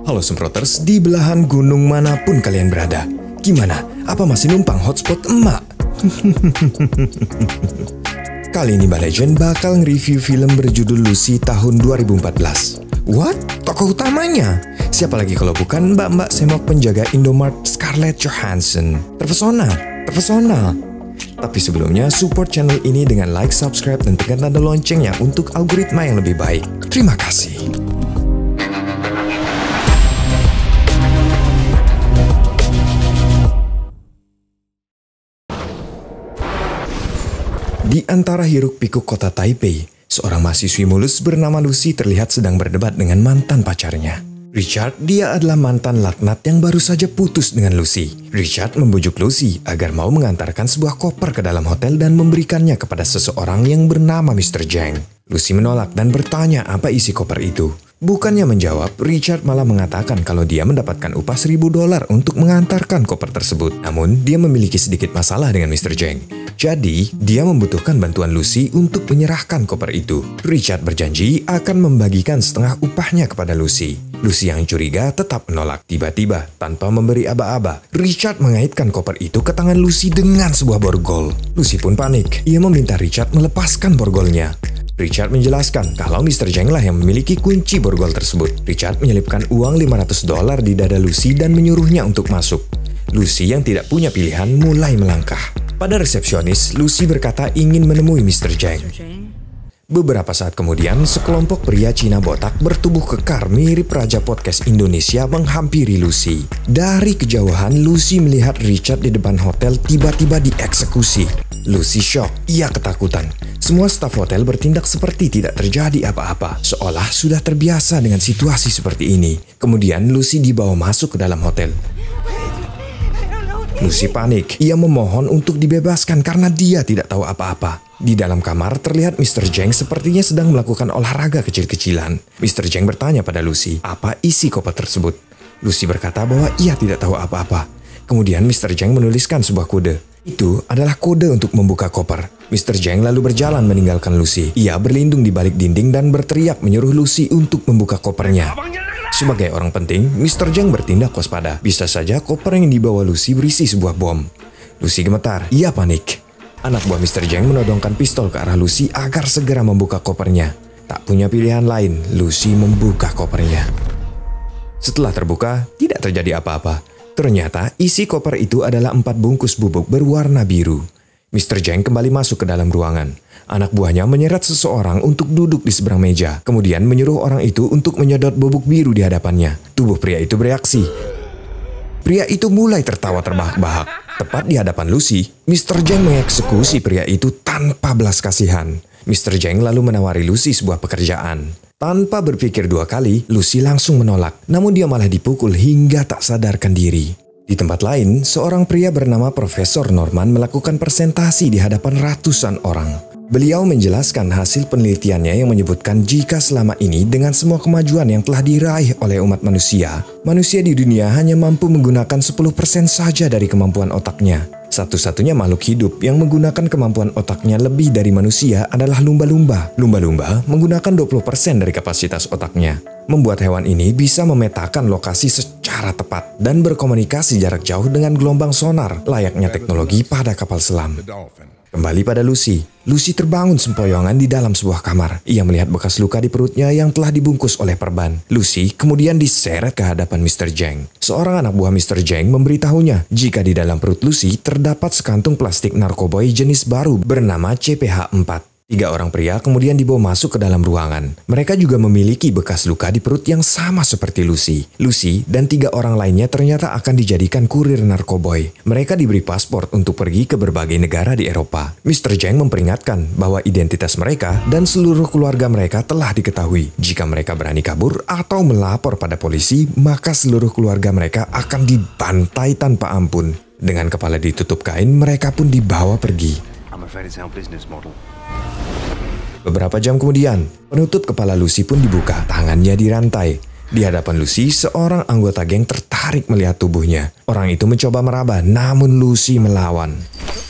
Halo Semproters, di belahan gunung manapun kalian berada. Gimana? Apa masih numpang hotspot emak? Kali ini Mbak Legend bakal nge-review film berjudul Lucy tahun 2014. What? Tokoh utamanya? Siapa lagi kalau bukan mbak-mbak semok penjaga Indomart Scarlett Johansson. Terpesona. Tapi sebelumnya, support channel ini dengan like, subscribe, dan tekan tanda loncengnya untuk algoritma yang lebih baik. Terima kasih. Di antara hiruk-pikuk kota Taipei, seorang mahasiswi mulus bernama Lucy terlihat sedang berdebat dengan mantan pacarnya. Richard, dia adalah mantan laknat yang baru saja putus dengan Lucy. Richard membujuk Lucy agar mau mengantarkan sebuah koper ke dalam hotel dan memberikannya kepada seseorang yang bernama Mr. Zhang. Lucy menolak dan bertanya apa isi koper itu. Bukannya menjawab, Richard malah mengatakan kalau dia mendapatkan upah $1.000 untuk mengantarkan koper tersebut. Namun, dia memiliki sedikit masalah dengan Mr. Zhang. Jadi, dia membutuhkan bantuan Lucy untuk menyerahkan koper itu. Richard berjanji akan membagikan setengah upahnya kepada Lucy. Lucy yang curiga tetap menolak. Tiba-tiba, tanpa memberi aba-aba, Richard mengaitkan koper itu ke tangan Lucy dengan sebuah borgol. Lucy pun panik. Ia meminta Richard melepaskan borgolnya. Richard menjelaskan kalau Mr. Zhang lah yang memiliki kunci borgol tersebut. Richard menyelipkan uang $500 di dada Lucy dan menyuruhnya untuk masuk. Lucy yang tidak punya pilihan mulai melangkah. Pada resepsionis, Lucy berkata ingin menemui Mr. Zhang. Beberapa saat kemudian, sekelompok pria Cina botak bertubuh kekar mirip Raja Podcast Indonesia menghampiri Lucy. Dari kejauhan, Lucy melihat Richard di depan hotel tiba-tiba dieksekusi. Lucy shock, ia ketakutan. Semua staf hotel bertindak seperti tidak terjadi apa-apa, seolah sudah terbiasa dengan situasi seperti ini. Kemudian Lucy dibawa masuk ke dalam hotel. Lucy panik. Ia memohon untuk dibebaskan karena dia tidak tahu apa-apa. Di dalam kamar terlihat Mr. Zhang sepertinya sedang melakukan olahraga kecil-kecilan. Mr. Zhang bertanya pada Lucy, apa isi koper tersebut? Lucy berkata bahwa ia tidak tahu apa-apa. Kemudian Mr. Zhang menuliskan sebuah kode. Itu adalah kode untuk membuka koper. Mr. Zhang lalu berjalan meninggalkan Lucy. Ia berlindung di balik dinding dan berteriak menyuruh Lucy untuk membuka kopernya. Sebagai orang penting, Mr. Zhang bertindak waspada. Bisa saja koper yang dibawa Lucy berisi sebuah bom. Lucy gemetar. Ia panik. Anak buah Mr. Zhang menodongkan pistol ke arah Lucy agar segera membuka kopernya. Tak punya pilihan lain, Lucy membuka kopernya. Setelah terbuka, tidak terjadi apa-apa. Ternyata isi koper itu adalah 4 bungkus bubuk berwarna biru. Mr. Zhang kembali masuk ke dalam ruangan. Anak buahnya menyeret seseorang untuk duduk di seberang meja. Kemudian menyuruh orang itu untuk menyedot bubuk biru di hadapannya. Tubuh pria itu bereaksi. Pria itu mulai tertawa terbahak-bahak. Tepat di hadapan Lucy, Mr. Zhang mengeksekusi pria itu tanpa belas kasihan. Mr. Zhang lalu menawari Lucy sebuah pekerjaan. Tanpa berpikir 2 kali, Lucy langsung menolak. Namun dia malah dipukul hingga tak sadarkan diri. Di tempat lain, seorang pria bernama Profesor Norman melakukan presentasi di hadapan ratusan orang. Beliau menjelaskan hasil penelitiannya yang menyebutkan jika selama ini dengan semua kemajuan yang telah diraih oleh umat manusia di dunia hanya mampu menggunakan 10% saja dari kemampuan otaknya. Satu-satunya makhluk hidup yang menggunakan kemampuan otaknya lebih dari manusia adalah lumba-lumba. Lumba-lumba menggunakan 20% dari kapasitas otaknya. Membuat hewan ini bisa memetakan lokasi secara tepat dan berkomunikasi jarak jauh dengan gelombang sonar layaknya teknologi pada kapal selam. Kembali pada Lucy. Lucy terbangun sempoyongan di dalam sebuah kamar. Ia melihat bekas luka di perutnya yang telah dibungkus oleh perban. Lucy kemudian diseret ke hadapan Mr. Zhang. Seorang anak buah Mr. Zhang memberitahunya jika di dalam perut Lucy terdapat sekantung plastik narkoboy jenis baru bernama CPH4. 3 orang pria kemudian dibawa masuk ke dalam ruangan. Mereka juga memiliki bekas luka di perut yang sama seperti Lucy. Lucy dan 3 orang lainnya ternyata akan dijadikan kurir narkoboy. Mereka diberi paspor untuk pergi ke berbagai negara di Eropa. Mr. Zhang memperingatkan bahwa identitas mereka dan seluruh keluarga mereka telah diketahui. Jika mereka berani kabur atau melapor pada polisi, maka seluruh keluarga mereka akan dibantai tanpa ampun. Dengan kepala ditutup kain, mereka pun dibawa pergi. Beberapa jam kemudian, penutup kepala Lucy pun dibuka, tangannya dirantai. Di hadapan Lucy, seorang anggota geng tertarik melihat tubuhnya. Orang itu mencoba meraba, namun Lucy melawan.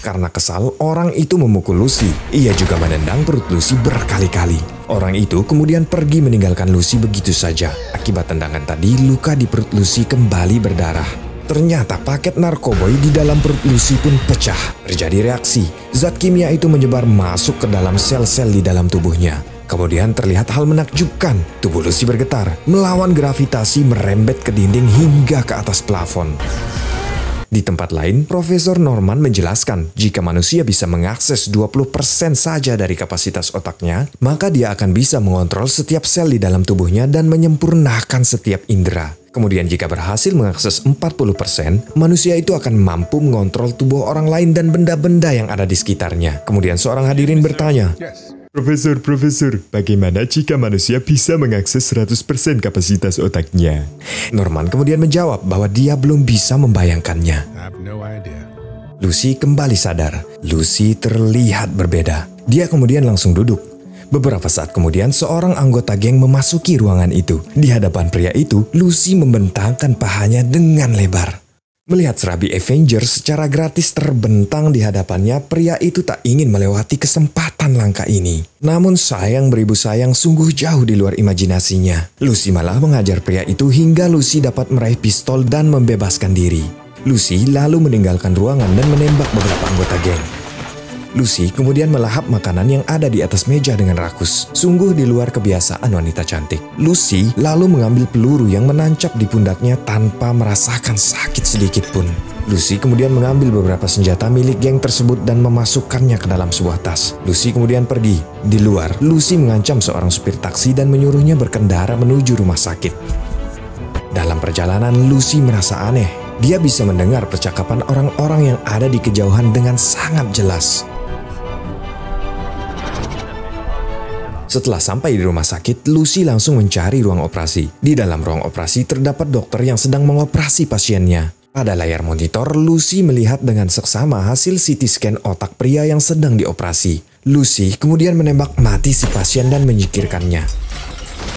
Karena kesal, orang itu memukul Lucy. Ia juga menendang perut Lucy berkali-kali. Orang itu kemudian pergi meninggalkan Lucy begitu saja. Akibat tendangan tadi, luka di perut Lucy kembali berdarah. Ternyata paket narkoboy di dalam perut Lucy pun pecah. Terjadi reaksi. Zat kimia itu menyebar masuk ke dalam sel-sel di dalam tubuhnya. Kemudian terlihat hal menakjubkan. Tubuh Lucy bergetar, melawan gravitasi merembet ke dinding hingga ke atas plafon. Di tempat lain, Profesor Norman menjelaskan jika manusia bisa mengakses 20% saja dari kapasitas otaknya, maka dia akan bisa mengontrol setiap sel di dalam tubuhnya dan menyempurnakan setiap indera. Kemudian jika berhasil mengakses 40%, manusia itu akan mampu mengontrol tubuh orang lain dan benda-benda yang ada di sekitarnya. Kemudian seorang hadirin bertanya, Profesor, bagaimana jika manusia bisa mengakses 100% kapasitas otaknya? Norman kemudian menjawab bahwa dia belum bisa membayangkannya. Lucy kembali sadar. Lucy terlihat berbeda. Dia kemudian langsung duduk. Beberapa saat kemudian, seorang anggota geng memasuki ruangan itu. Di hadapan pria itu, Lucy membentangkan pahanya dengan lebar. Melihat serabi Avengers secara gratis terbentang di hadapannya, pria itu tak ingin melewati kesempatan langka ini. Namun sayang beribu sayang sungguh jauh di luar imajinasinya. Lucy malah mengajar pria itu hingga Lucy dapat meraih pistol dan membebaskan diri. Lucy lalu meninggalkan ruangan dan menembak beberapa anggota geng. Lucy kemudian melahap makanan yang ada di atas meja dengan rakus. Sungguh di luar kebiasaan wanita cantik. Lucy lalu mengambil peluru yang menancap di pundaknya tanpa merasakan sakit sedikit pun. Lucy kemudian mengambil beberapa senjata milik geng tersebut dan memasukkannya ke dalam sebuah tas. Lucy kemudian pergi. Di luar, Lucy mengancam seorang supir taksi dan menyuruhnya berkendara menuju rumah sakit. Dalam perjalanan, Lucy merasa aneh. Dia bisa mendengar percakapan orang-orang yang ada di kejauhan dengan sangat jelas. Setelah sampai di rumah sakit, Lucy langsung mencari ruang operasi. Di dalam ruang operasi terdapat dokter yang sedang mengoperasi pasiennya. Pada layar monitor, Lucy melihat dengan seksama hasil CT scan otak pria yang sedang dioperasi. Lucy kemudian menembak mati si pasien dan menyingkirkannya.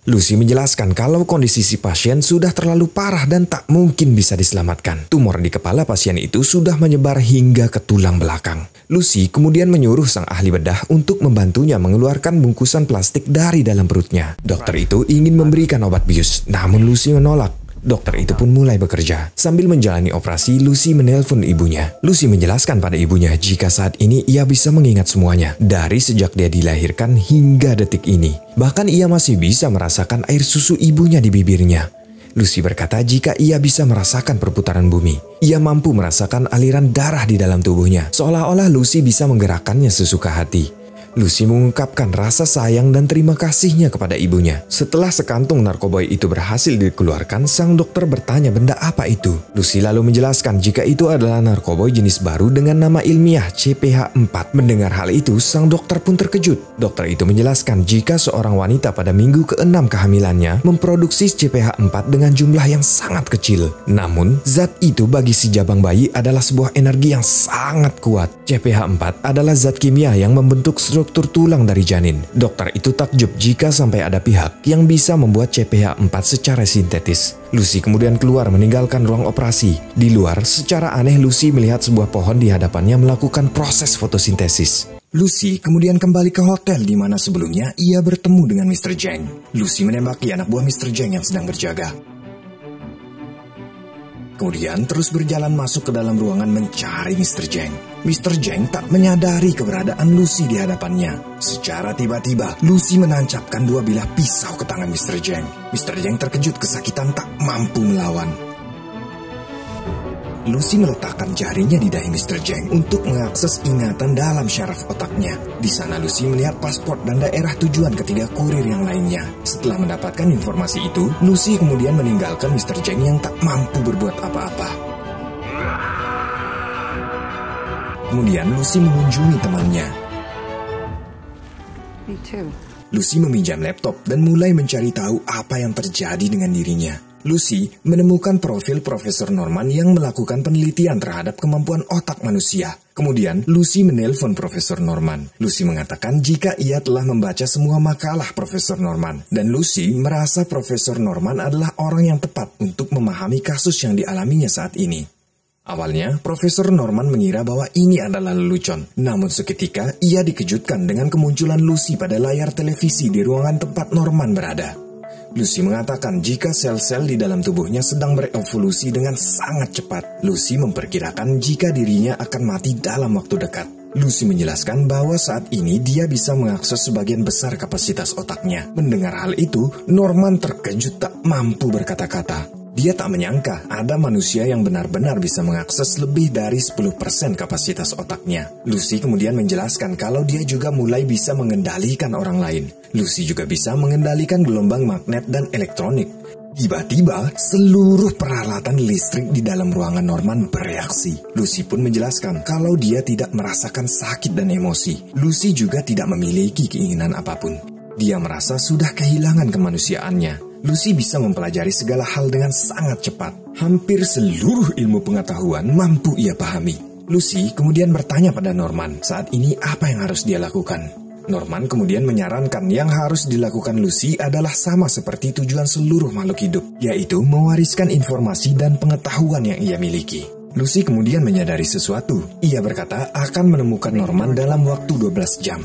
Lucy menjelaskan kalau kondisi si pasien sudah terlalu parah dan tak mungkin bisa diselamatkan. Tumor di kepala pasien itu sudah menyebar hingga ke tulang belakang. Lucy kemudian menyuruh sang ahli bedah untuk membantunya mengeluarkan bungkusan plastik dari dalam perutnya. Dokter itu ingin memberikan obat bius, namun Lucy menolak. Dokter itu pun mulai bekerja. Sambil menjalani operasi, Lucy menelpon ibunya. Lucy menjelaskan pada ibunya jika saat ini ia bisa mengingat semuanya. Dari sejak dia dilahirkan hingga detik ini. Bahkan ia masih bisa merasakan air susu ibunya di bibirnya. Lucy berkata jika ia bisa merasakan perputaran bumi. Ia mampu merasakan aliran darah di dalam tubuhnya. Seolah-olah Lucy bisa menggerakkannya sesuka hati. Lucy mengungkapkan rasa sayang dan terima kasihnya kepada ibunya. Setelah sekantung narkoboy itu berhasil dikeluarkan, sang dokter bertanya benda apa itu. Lucy lalu menjelaskan jika itu adalah narkoboy jenis baru dengan nama ilmiah CPH4. Mendengar hal itu, sang dokter pun terkejut. Dokter itu menjelaskan jika seorang wanita pada minggu ke-6 kehamilannya memproduksi CPH4 dengan jumlah yang sangat kecil. Namun, zat itu bagi si jabang bayi adalah sebuah energi yang sangat kuat. CPH4 adalah zat kimia yang membentuk struktur tulang dari janin. Dokter itu takjub jika sampai ada pihak yang bisa membuat CPH4 secara sintetis. Lucy kemudian keluar meninggalkan ruang operasi. Di luar, secara aneh Lucy melihat sebuah pohon di hadapannya melakukan proses fotosintesis. Lucy kemudian kembali ke hotel di mana sebelumnya ia bertemu dengan Mr. Zhang. Lucy menembaki anak buah Mr. Zhang yang sedang berjaga. Kemudian terus berjalan masuk ke dalam ruangan mencari Mr. Zhang. Mr. Zhang tak menyadari keberadaan Lucy di hadapannya. Secara tiba-tiba, Lucy menancapkan dua bilah pisau ke tangan Mr. Zhang. Mr. Zhang terkejut kesakitan tak mampu melawan. Lucy meletakkan jarinya di dahi Mr. Zhang untuk mengakses ingatan dalam syaraf otaknya. Di sana Lucy melihat paspor dan daerah tujuan ketiga kurir yang lainnya. Setelah mendapatkan informasi itu, Lucy kemudian meninggalkan Mr. Zhang yang tak mampu berbuat apa-apa. Kemudian Lucy mengunjungi temannya. Lucy meminjam laptop dan mulai mencari tahu apa yang terjadi dengan dirinya. Lucy menemukan profil Profesor Norman yang melakukan penelitian terhadap kemampuan otak manusia. Kemudian, Lucy menelpon Profesor Norman. Lucy mengatakan jika ia telah membaca semua makalah Profesor Norman. Dan Lucy merasa Profesor Norman adalah orang yang tepat untuk memahami kasus yang dialaminya saat ini. Awalnya, Profesor Norman mengira bahwa ini adalah lelucon. Namun seketika, ia dikejutkan dengan kemunculan Lucy pada layar televisi di ruangan tempat Norman berada. Lucy mengatakan jika sel-sel di dalam tubuhnya sedang berevolusi dengan sangat cepat. Lucy memperkirakan jika dirinya akan mati dalam waktu dekat. Lucy menjelaskan bahwa saat ini dia bisa mengakses sebagian besar kapasitas otaknya. Mendengar hal itu, Norman terkejut tak mampu berkata-kata. Dia tak menyangka ada manusia yang benar-benar bisa mengakses lebih dari 10% kapasitas otaknya. Lucy kemudian menjelaskan kalau dia juga mulai bisa mengendalikan orang lain. Lucy juga bisa mengendalikan gelombang magnet dan elektronik. Tiba-tiba, seluruh peralatan listrik di dalam ruangan Norman bereaksi. Lucy pun menjelaskan kalau dia tidak merasakan sakit dan emosi. Lucy juga tidak memiliki keinginan apapun. Dia merasa sudah kehilangan kemanusiaannya. Lucy bisa mempelajari segala hal dengan sangat cepat. Hampir seluruh ilmu pengetahuan mampu ia pahami. Lucy kemudian bertanya pada Norman saat ini apa yang harus dia lakukan. Norman kemudian menyarankan yang harus dilakukan Lucy adalah sama seperti tujuan seluruh makhluk hidup, yaitu mewariskan informasi dan pengetahuan yang ia miliki. Lucy kemudian menyadari sesuatu. Ia berkata akan menemukan Norman dalam waktu 12 jam.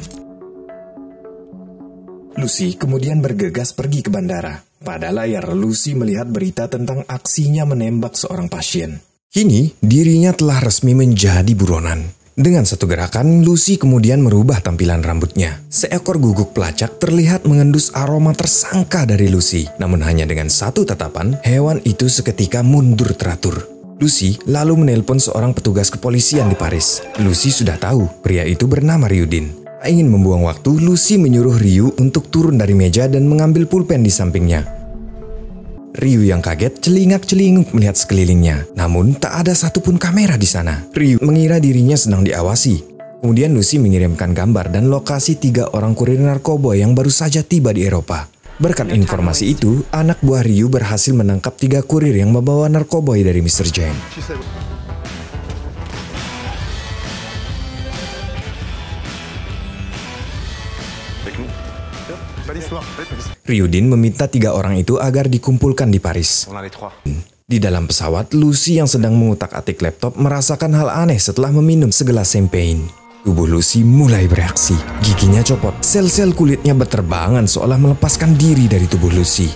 Lucy kemudian bergegas pergi ke bandara. Pada layar, Lucy melihat berita tentang aksinya menembak seorang pasien. Kini, dirinya telah resmi menjadi buronan. Dengan satu gerakan, Lucy kemudian merubah tampilan rambutnya. Seekor guguk pelacak terlihat mengendus aroma tersangka dari Lucy. Namun hanya dengan satu tatapan, hewan itu seketika mundur teratur. Lucy lalu menelpon seorang petugas kepolisian di Paris. Lucy sudah tahu, pria itu bernama Ryudin. Tak ingin membuang waktu, Lucy menyuruh Ryu untuk turun dari meja dan mengambil pulpen di sampingnya. Ryu yang kaget celingak-celinguk melihat sekelilingnya, namun tak ada satupun kamera di sana. Ryu mengira dirinya sedang diawasi. Kemudian Lucy mengirimkan gambar dan lokasi 3 orang kurir narkoba yang baru saja tiba di Eropa. Berkat informasi itu, anak buah Ryu berhasil menangkap 3 kurir yang membawa narkoba dari Mr. Jang. Ryudin meminta 3 orang itu agar dikumpulkan di Paris. Di dalam pesawat, Lucy yang sedang mengutak-atik laptop merasakan hal aneh setelah meminum segelas champagne. Tubuh Lucy mulai bereaksi. Giginya copot, sel-sel kulitnya berterbangan seolah melepaskan diri dari tubuh Lucy.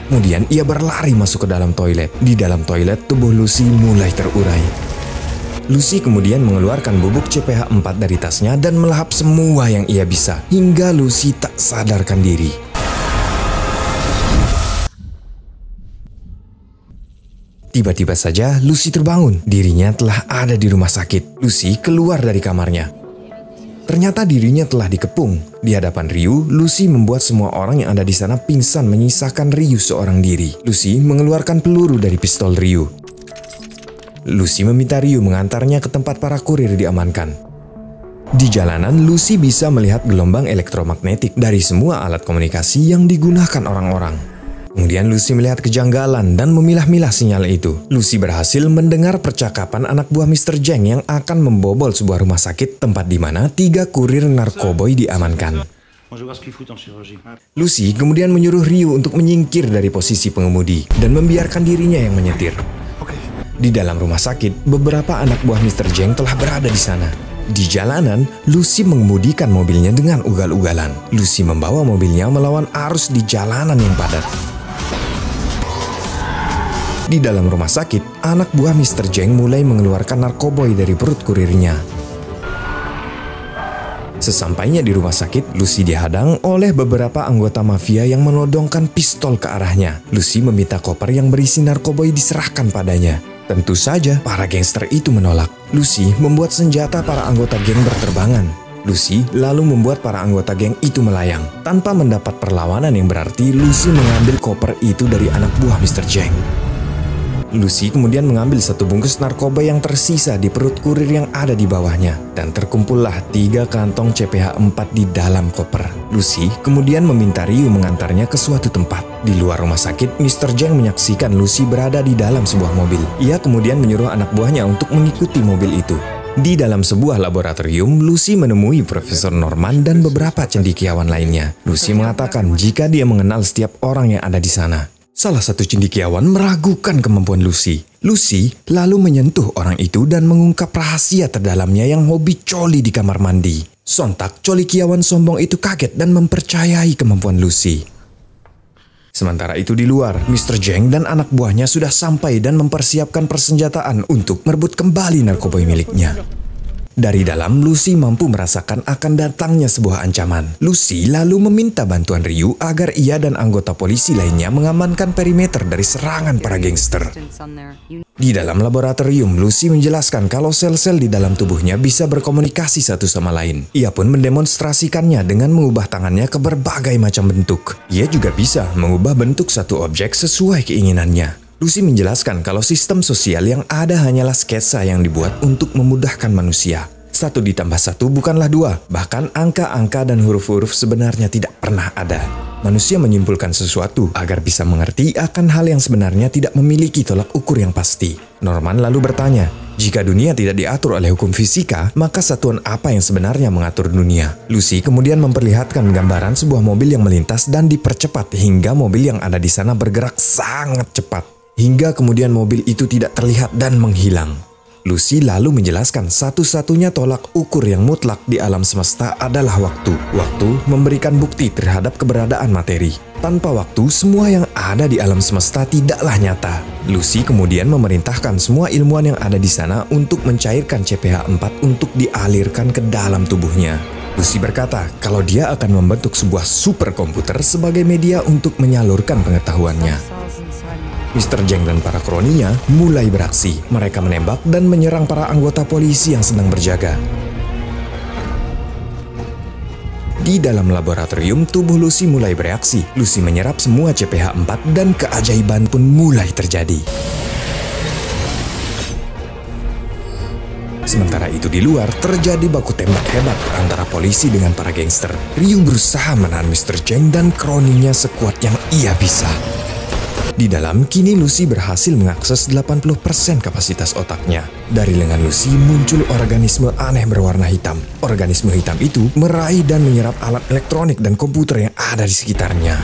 Kemudian ia berlari masuk ke dalam toilet. Di dalam toilet, tubuh Lucy mulai terurai. Lucy kemudian mengeluarkan bubuk CPH-4 dari tasnya dan melahap semua yang ia bisa, hingga Lucy tak sadarkan diri. Tiba-tiba saja Lucy terbangun. Dirinya telah ada di rumah sakit. Lucy keluar dari kamarnya. Ternyata dirinya telah dikepung. Di hadapan Ryu, Lucy membuat semua orang yang ada di sana pingsan, menyisakan Ryu seorang diri. Lucy mengeluarkan peluru dari pistol Ryu. Lucy meminta Ryu mengantarnya ke tempat para kurir diamankan. Di jalanan, Lucy bisa melihat gelombang elektromagnetik dari semua alat komunikasi yang digunakan orang-orang. Kemudian Lucy melihat kejanggalan dan memilah-milah sinyal itu. Lucy berhasil mendengar percakapan anak buah Mr. Jang yang akan membobol sebuah rumah sakit tempat di mana 3 kurir narkoboy diamankan. Lucy kemudian menyuruh Ryu untuk menyingkir dari posisi pengemudi dan membiarkan dirinya yang menyetir. Di dalam rumah sakit, beberapa anak buah Mr. Jang telah berada di sana. Di jalanan, Lucy mengemudikan mobilnya dengan ugal-ugalan. Lucy membawa mobilnya melawan arus di jalanan yang padat. Di dalam rumah sakit, anak buah Mr. Jang mulai mengeluarkan narkoboy dari perut kurirnya. Sesampainya di rumah sakit, Lucy dihadang oleh beberapa anggota mafia yang menodongkan pistol ke arahnya. Lucy meminta koper yang berisi narkoboy diserahkan padanya. Tentu saja, para gangster itu menolak. Lucy membuat senjata para anggota geng berterbangan. Lucy lalu membuat para anggota geng itu melayang. Tanpa mendapat perlawanan yang berarti, Lucy mengambil koper itu dari anak buah Mr. Jang. Lucy kemudian mengambil 1 bungkus narkoba yang tersisa di perut kurir yang ada di bawahnya. Dan terkumpullah 3 kantong CPH-4 di dalam koper. Lucy kemudian meminta Ryu mengantarnya ke suatu tempat. Di luar rumah sakit, Mr. Jang menyaksikan Lucy berada di dalam sebuah mobil. Ia kemudian menyuruh anak buahnya untuk mengikuti mobil itu. Di dalam sebuah laboratorium, Lucy menemui Profesor Norman dan beberapa cendekiawan lainnya. Lucy mengatakan jika dia mengenal setiap orang yang ada di sana. Salah satu cendekiawan meragukan kemampuan Lucy. Lucy lalu menyentuh orang itu dan mengungkap rahasia terdalamnya yang hobi coli di kamar mandi. Sontak, colikiawan sombong itu kaget dan mempercayai kemampuan Lucy. Sementara itu di luar, Mr. Zheng dan anak buahnya sudah sampai dan mempersiapkan persenjataan untuk merebut kembali narkoboy miliknya. Dari dalam, Lucy mampu merasakan akan datangnya sebuah ancaman. Lucy lalu meminta bantuan Ryu agar ia dan anggota polisi lainnya mengamankan perimeter dari serangan para gangster. Di dalam laboratorium, Lucy menjelaskan kalau sel-sel di dalam tubuhnya bisa berkomunikasi satu sama lain. Ia pun mendemonstrasikannya dengan mengubah tangannya ke berbagai macam bentuk. Ia juga bisa mengubah bentuk satu objek sesuai keinginannya. Lucy menjelaskan kalau sistem sosial yang ada hanyalah sketsa yang dibuat untuk memudahkan manusia. 1 ditambah 1 bukanlah 2, bahkan angka-angka dan huruf-huruf sebenarnya tidak pernah ada. Manusia menyimpulkan sesuatu agar bisa mengerti akan hal yang sebenarnya tidak memiliki tolak ukur yang pasti. Norman lalu bertanya, jika dunia tidak diatur oleh hukum fisika, maka satuan apa yang sebenarnya mengatur dunia? Lucy kemudian memperlihatkan gambaran sebuah mobil yang melintas dan dipercepat hingga mobil yang ada di sana bergerak sangat cepat. Hingga kemudian mobil itu tidak terlihat dan menghilang. Lucy lalu menjelaskan satu-satunya tolak ukur yang mutlak di alam semesta adalah waktu. Waktu memberikan bukti terhadap keberadaan materi. Tanpa waktu, semua yang ada di alam semesta tidaklah nyata. Lucy kemudian memerintahkan semua ilmuwan yang ada di sana untuk mencairkan CPH-4 untuk dialirkan ke dalam tubuhnya. Lucy berkata kalau dia akan membentuk sebuah superkomputer sebagai media untuk menyalurkan pengetahuannya. Mr. Zheng dan para kroninya mulai beraksi. Mereka menembak dan menyerang para anggota polisi yang sedang berjaga. Di dalam laboratorium, tubuh Lucy mulai bereaksi. Lucy menyerap semua CPH-4 dan keajaiban pun mulai terjadi. Sementara itu di luar, terjadi baku tembak hebat antara polisi dengan para gangster. Ryu berusaha menahan Mr. Zheng dan kroninya sekuat yang ia bisa. Di dalam, kini Lucy berhasil mengakses 80% kapasitas otaknya. Dari lengan Lucy muncul organisme aneh berwarna hitam. Organisme hitam itu meraih dan menyerap alat elektronik dan komputer yang ada di sekitarnya.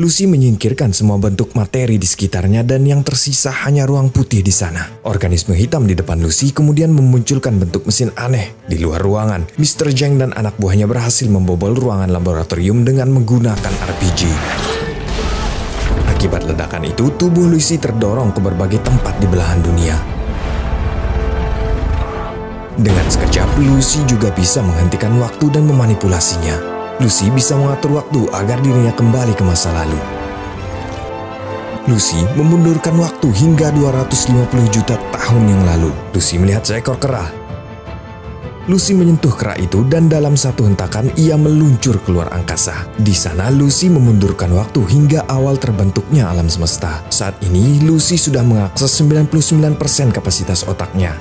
Lucy menyingkirkan semua bentuk materi di sekitarnya dan yang tersisa hanya ruang putih di sana. Organisme hitam di depan Lucy kemudian memunculkan bentuk mesin aneh. Di luar ruangan, Mr. Zheng dan anak buahnya berhasil membobol ruangan laboratorium dengan menggunakan RPG. Akibat ledakan itu, tubuh Lucy terdorong ke berbagai tempat di belahan dunia. Dengan sekejap, Lucy juga bisa menghentikan waktu dan memanipulasinya. Lucy bisa mengatur waktu agar dirinya kembali ke masa lalu. Lucy memundurkan waktu hingga 250 juta tahun yang lalu. Lucy melihat seekor kera. Lucy menyentuh kera itu dan dalam satu hentakan ia meluncur keluar angkasa. Di sana Lucy memundurkan waktu hingga awal terbentuknya alam semesta. Saat ini Lucy sudah mengakses 99% kapasitas otaknya.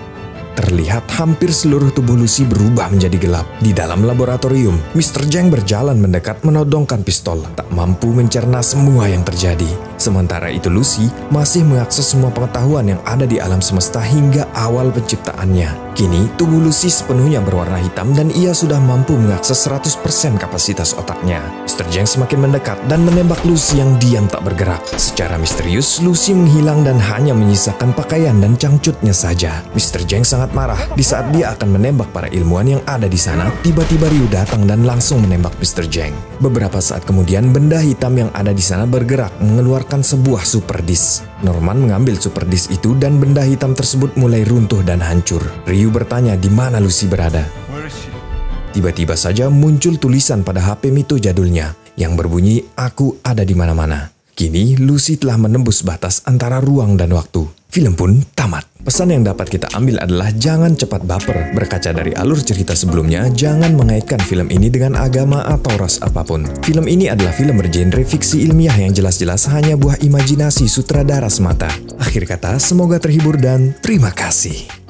Terlihat hampir seluruh tubuh Lucy berubah menjadi gelap. Di dalam laboratorium, Mr. Zheng berjalan mendekat menodongkan pistol, tak mampu mencerna semua yang terjadi. Sementara itu Lucy masih mengakses semua pengetahuan yang ada di alam semesta hingga awal penciptaannya. Kini tubuh Lucy sepenuhnya berwarna hitam dan ia sudah mampu mengakses 100% kapasitas otaknya. Mr. Zheng semakin mendekat dan menembak Lucy yang diam tak bergerak. Secara misterius, Lucy menghilang dan hanya menyisakan pakaian dan cangcutnya saja. Mr. Zheng sangat marah. Di saat dia akan menembak para ilmuwan yang ada di sana, tiba-tiba Ryu datang dan langsung menembak Mr. Zheng. Beberapa saat kemudian, benda hitam yang ada di sana bergerak mengeluarkan sebuah super disk. Norman mengambil super disk itu dan benda hitam tersebut mulai runtuh dan hancur. Ryu bertanya di mana Lucy berada. Tiba-tiba saja muncul tulisan pada HP Mito jadulnya yang berbunyi, "Aku ada di mana-mana." Kini Lucy telah menembus batas antara ruang dan waktu. Film pun tamat. Pesan yang dapat kita ambil adalah jangan cepat baper. Berkaca dari alur cerita sebelumnya, jangan mengaitkan film ini dengan agama atau ras apapun. Film ini adalah film bergenre fiksi ilmiah yang jelas-jelas hanya buah imajinasi sutradara semata. Akhir kata, semoga terhibur dan terima kasih.